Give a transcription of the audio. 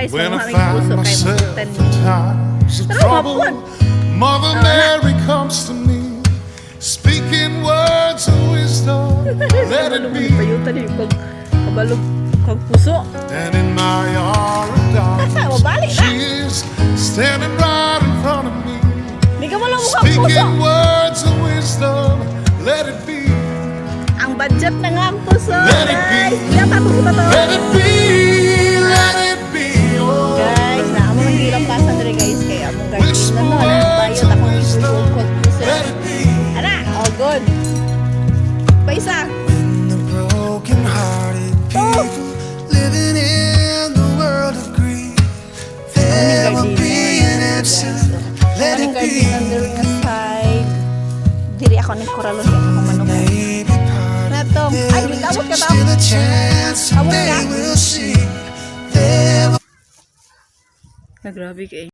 guys, When I mamuha find puso kay myself mabutan in times of Pero trouble, mapun. Mother Mary comes to me, speaking words of wisdom. Let it be. Payutan yung kabalo kag puso. And in my hour of darkness, Mabalik na. she is standing right in front of me, Di ka mo lang mukhang puso. speaking words of wisdom. Let it be. Ang budget na nga ang puso, Let it be. guys. Kaya puso to. Let it be. Let it be. Oh, Guys, na amo ang gilang pasan diri guys kay among guys whisper na no, words bayot of akong wisdom. ikog puso. Let it be. Ana, all good. Paisa. When the broken-hearted people living in the world of grief, there will be an answer. Let it be. Under the side. Diri ako ni koralon kay ako manok. Maybe part of Nato. Ay, there gikabot ka is daw. still a chance Kabot they ka. will see. There Grabe kay.